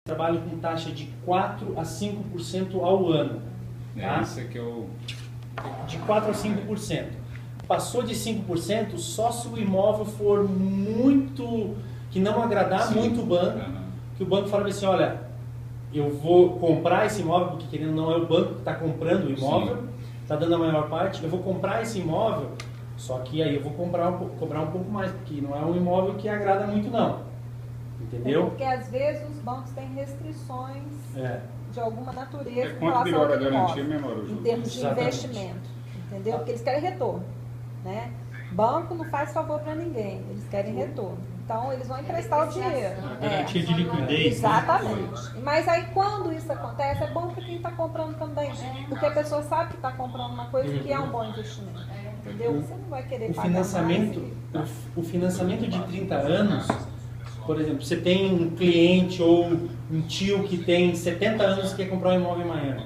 trabalham com taxa de 4 a 5% ao ano. Tá? Isso aqui é o... De 4 a 5%. Passou de 5% só se o imóvel for muito... que não agradar muito o banco, que o banco fala assim, olha, eu vou comprar esse imóvel, porque querendo ou não é o banco que está comprando o imóvel, está dando a maior parte, eu vou comprar esse imóvel, só que aí eu vou cobrar um pouco mais, porque não é um imóvel que agrada muito não. Entendeu? Porque às vezes os bancos têm restrições de alguma natureza em quanto relação melhor ao a garantia, imóvel, menor o em juros. termos de Exatamente. investimento. Entendeu? Porque eles querem retorno. Né? Banco não faz favor para ninguém, eles querem retorno. Então eles vão emprestar o dinheiro. Garantia de liquidez. Exatamente. Mas aí quando isso acontece, é bom para quem está comprando também. Porque a pessoa sabe que está comprando uma coisa que é um bom investimento. Entendeu? Você não vai querer pagar O financiamento de 30 anos, por exemplo, você tem um cliente ou um tio que tem 70 anos e quer comprar um imóvel em Miami.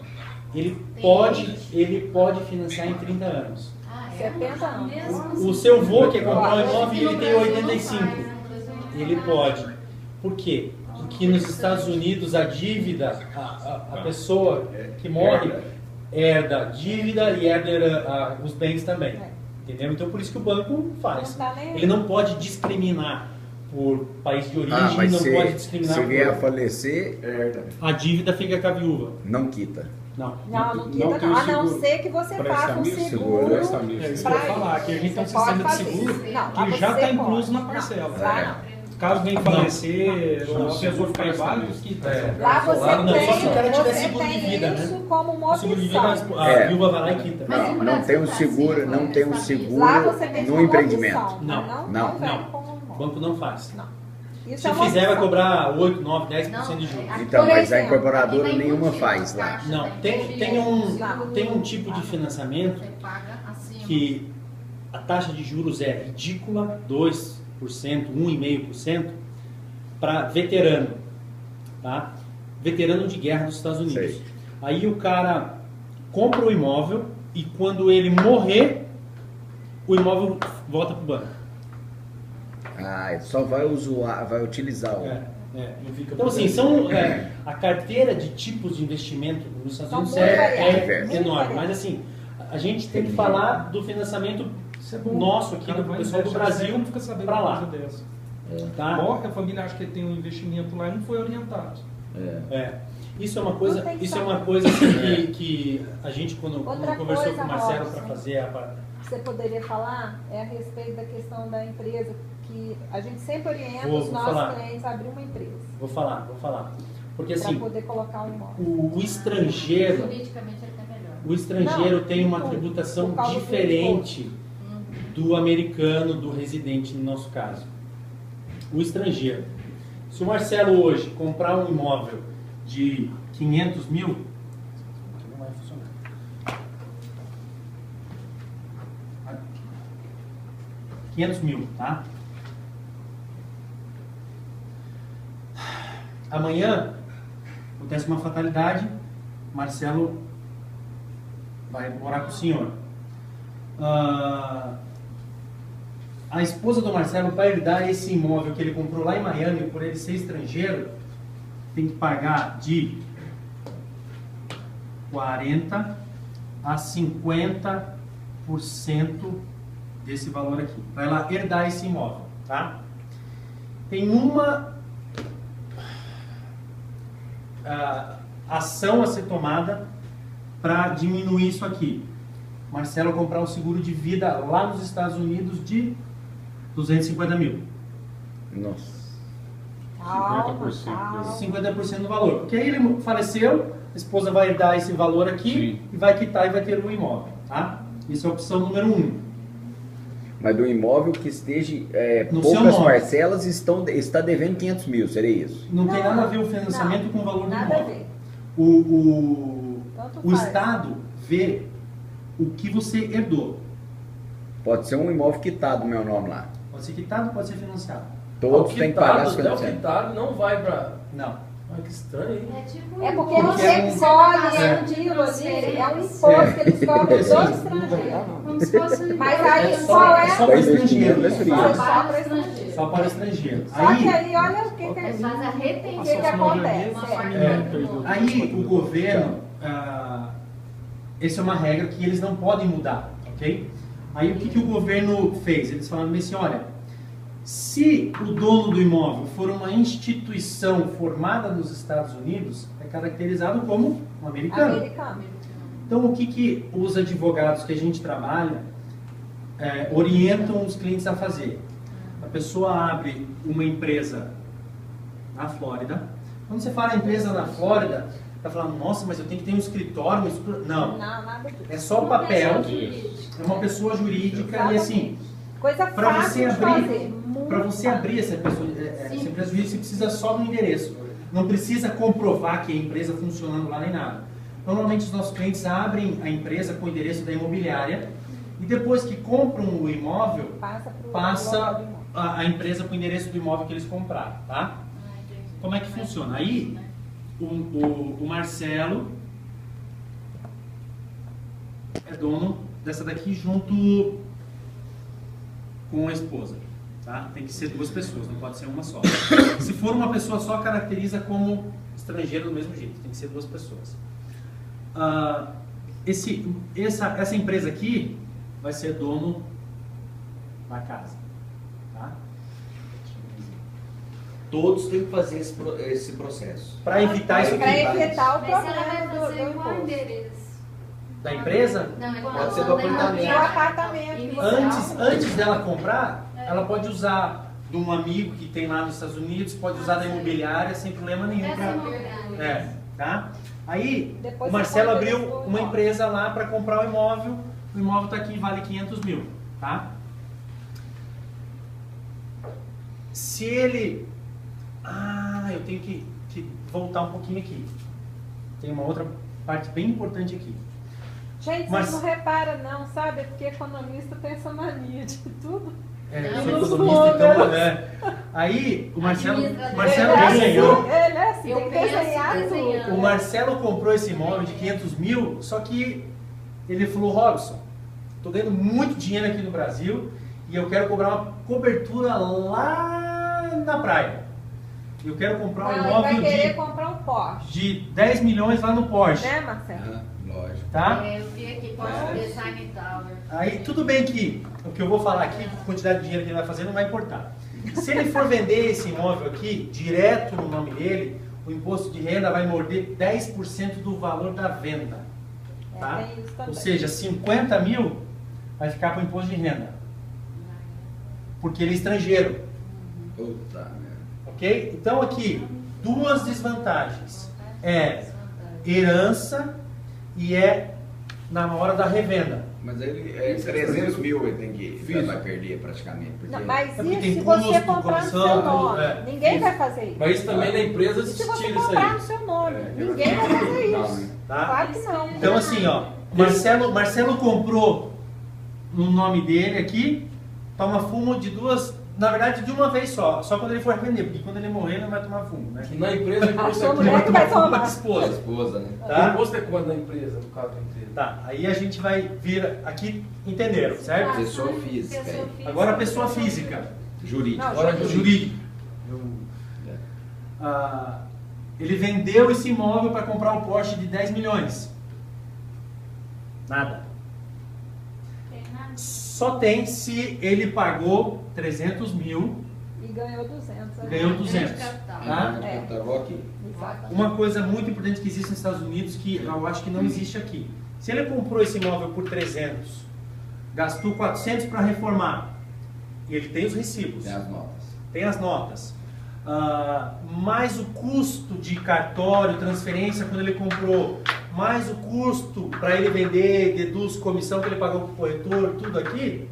Ele pode financiar em 30 anos. 70 anos. O seu avô quer comprar um imóvel e ele tem 85. Ele pode. Por quê? Porque nos Estados Unidos a dívida, a pessoa que morre herda a dívida e herda os bens também. Entendeu? Então por isso que o banco faz. Ele não pode discriminar por país de origem, mas não se, pode discriminar se vier a por... falecer, A dívida fica com a viúva. não quita. Não. Não tem quita, um a não seguro. ser que você faça um Prestamista, seguro. prestamista. É isso que eu ia falar, que a gente tem um sistema de seguro que já está incluso na parcela. Caso venha falecer, ou a pessoa ficar inválido, quita. Lá você Não, tem, só se o cara tiver você seguro de tem vida, isso né? como uma O seguro de opção. vida, a viúva vai lá e quita. Não tem um seguro, não tem um seguro Lá você tem no como empreendimento. opção, Não. vem como O opção. banco não faz. Isso Se é uma fizer, vai opção. cobrar 8, 9, 10% de juros. Então, Por mas a exemplo, incorporadora nenhuma faz lá. Não, tem um tipo de financiamento que a taxa de juros é ridícula, 2%, 1,5% para veterano, tá? Veterano de guerra dos Estados Unidos. Sei. Aí o cara compra o imóvel e quando ele morrer, o imóvel volta para o banco. Ah, só vai utilizar o... Então assim, a carteira de tipos de investimento nos Estados São Unidos muito é variadas, muito enorme, variadas. mas assim, a gente tem que falar do financiamento nosso aqui, do pessoal do Brasil, não fica sabendo para uma lá. coisa dessa. Tá? Morre, a família acha que tem um investimento lá e não foi orientado. Isso é uma coisa, Não tem que assim, que a gente quando Outra conversou coisa, com o Marcelo Robson, para fazer a você poderia falar é a respeito da questão da empresa, que a gente sempre orienta Vou os nossos falar. clientes a abrir uma empresa Vou falar. Porque para assim, poder colocar um imóvel. o estrangeiro, Juridicamente ele tá melhor. o estrangeiro Não, tem uma tudo, tributação por causa do diferente do americano, do residente no nosso caso. O estrangeiro. Se o Marcelo hoje comprar um imóvel de 500 mil, não vai funcionar. R$500 mil, tá? Amanhã acontece uma fatalidade, Marcelo vai morar com o senhor. A esposa do Marcelo, para herdar esse imóvel que ele comprou lá em Miami, por ele ser estrangeiro, tem que pagar de 40% a 50% desse valor aqui, para ela herdar esse imóvel, tá? Tem uma ação a ser tomada para diminuir isso aqui. Marcelo comprar um seguro de vida lá nos Estados Unidos de 250 mil. Nossa. Calma, 50%. calma. 50% do valor. Porque aí ele faleceu, a esposa vai dar esse valor aqui e vai quitar e vai ter o imóvel, tá? Isso é a opção número 1. Mas do imóvel que esteja No seu poucas nome. parcelas está devendo 500 mil, seria isso? Não tem nada a ver o financiamento com o valor do nada a imóvel. ver. O Tanto faz. Estado vê o que você herdou. Pode ser um imóvel quitado no meu nome lá. Pode ser quitado, pode ser financiado. Todos têm que pagar as Até o financiamentos. quitado não vai para... Não. Ah, que estranho, hein? É porque você colhe um DIL ali, é um imposto que eles cobram do estrangeiro. Como se fosse. Mas aí qual é? Só para estrangeiro, né, Só para estrangeiro. Só para estrangeiro. Só que aí, olha o que Eles fazem a que retenção. acontece. Aí o governo, essa é uma regra que eles não podem mudar, ok? Aí o que o governo fez? Eles falaram assim, olha, se o dono do imóvel for uma instituição formada nos Estados Unidos, é caracterizado como um americano. Então o que os advogados que a gente trabalha orientam os clientes a fazer? A pessoa abre uma empresa na Flórida. Quando você fala empresa na Flórida, está falando, nossa, mas eu tenho que ter um escritório. Não, nada disso. É só papel, é uma pessoa jurídica e assim, coisa para fácil você de abrir, fazer. para você abrir essa empresa jurídica, você precisa só do endereço. Não precisa comprovar que a empresa funcionando lá nem nada. Normalmente os nossos clientes abrem a empresa com o endereço da imobiliária e depois que compram o imóvel, passa a empresa para o endereço do imóvel que eles compraram, tá? Como é que funciona? Aí o Marcelo é dono dessa daqui junto com a esposa, tá? Tem que ser duas pessoas, não pode ser uma só. Se for uma pessoa só, caracteriza como estrangeiro do mesmo jeito, tem que ser duas pessoas. Essa empresa aqui vai ser dono da casa, tá? Todos têm que fazer esse processo. Para evitar isso Para evitar o Mas ela vai problema fazer do qual imposto. endereço? da empresa. Não, Pode ser do apartamento. Do apartamento. Antes dela comprar, ela pode usar de um amigo que tem lá nos Estados Unidos, pode usar da imobiliária sem problema nenhum. Tá? Aí Depois o Marcelo você abriu pode ver uma o empresa lá para comprar o imóvel está aqui, vale 500 mil, tá? Se ele... eu tenho que voltar um pouquinho aqui. Tem uma outra parte bem importante aqui. Gente, Mas- vocês não reparam não, sabe? É porque economista tem essa mania de tudo. Eu Nos sou economista, então, números. Aí o Marcelo Ele é desenhou. assim, Eu tem que penso desenhar desenhando. tudo. O Marcelo comprou esse imóvel de 500 mil, só que ele falou, Robson, estou ganhando muito dinheiro aqui no Brasil e eu quero cobrar uma cobertura lá na praia. Eu quero comprar um Não, ele imóvel vai querer comprar um Porsche. de 10 milhões lá no Porsche, Né, Marcelo? Lógico. tá? Eu vi aqui, Porsche Design Tower. Aí tudo bem que o que eu vou falar aqui, a quantidade de dinheiro que ele vai fazer não vai importar. Se ele for vender esse imóvel aqui, direto no nome dele, o imposto de renda vai morder 10% do valor da venda. Tá? Tem isso também. Ou seja, 50 mil vai ficar para o imposto de renda. Porque ele é estrangeiro. Puta merda. Ok? Então aqui, duas desvantagens. É herança e é na hora da revenda. Mas ele é 300 mil ele tem que vai perder praticamente. Porque Não, mas porque isso tem se você custo, comprar no seu comissão, nome. é. Ninguém vai fazer isso. Mas isso também na empresa E se você tira isso comprar aí. no seu nome, ninguém vai fazer Não, isso. né? Tá? Claro que não. Então assim, ó, Marcelo comprou no nome dele aqui, toma fumo de duas, na verdade de uma vez só quando ele for vender, porque quando ele morrer ele não vai tomar fumo, né? E na empresa o imposto A é sua mulher quanto? que vai Fumo tomar. da A esposa. esposa, né? O Tá? imposto é quanto na empresa, no caso da empresa? Tá, aí a gente vai vir aqui, entenderam, certo? Pessoa física, Agora a pessoa física, Jurídica. Não, Agora jurídica. Ele vendeu esse imóvel para comprar um Porsche de 10 milhões. Nada. Só tem se ele pagou 300 mil, E ganhou 200. né? ganhou 200. Tá? É. Tava aqui. Exatamente. Uma coisa muito importante que existe nos Estados Unidos, que eu acho que não existe aqui. Se ele comprou esse imóvel por 300, gastou 400 para reformar, e ele tem os recibos, Tem as notas. tem as notas, mais o custo de cartório, transferência quando ele comprou, mais o custo para ele vender, deduz comissão que ele pagou para o corretor, tudo aqui,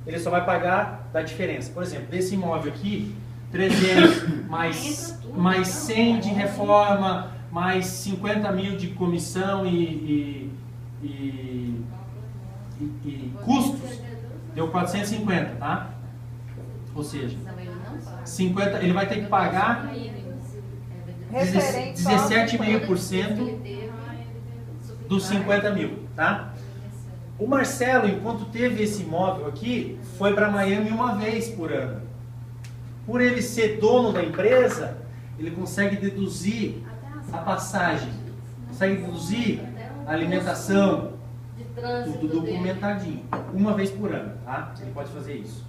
ele só vai pagar da diferença. Por exemplo, desse imóvel aqui, 300 mais 100 de reforma, mais 50 mil de comissão e custos, deu 450, tá? Ou seja, 50, ele vai ter que pagar Referente só aos 17,5% dos 50 mil, tá? O Marcelo, enquanto teve esse imóvel aqui, foi para Miami uma vez por ano. Por ele ser dono da empresa, ele consegue deduzir a passagem, consegue deduzir a alimentação, tudo documentadinho, uma vez por ano, tá? Ele pode fazer isso.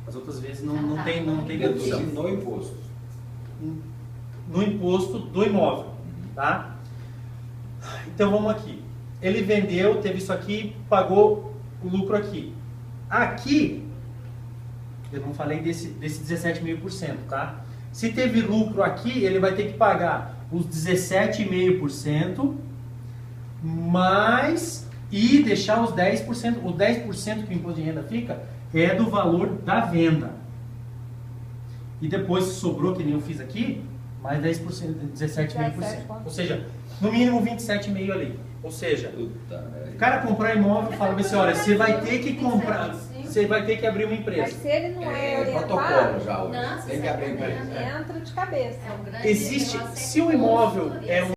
As outras vezes não tem dedução. No imposto. No imposto do imóvel, tá? Então vamos aqui. Ele vendeu, teve isso aqui, pagou o lucro aqui. Aqui, eu não falei desse 17,5%, tá? Se teve lucro aqui, ele vai ter que pagar os 17,5% mais e deixar os 10%. O 10% que o imposto de renda fica é do valor da venda. E depois, se sobrou, que nem eu fiz aqui, mais 10%, 17,5%. Ou seja, no mínimo 27,5% ali. Ou seja, o cara comprar imóvel e fala assim, olha, você vai ter que comprar, você vai ter que abrir uma empresa. Mas se ele não é protocolo orientado, já hoje. Tem que abrir empresa. entra de cabeça. Existe, se o imóvel é um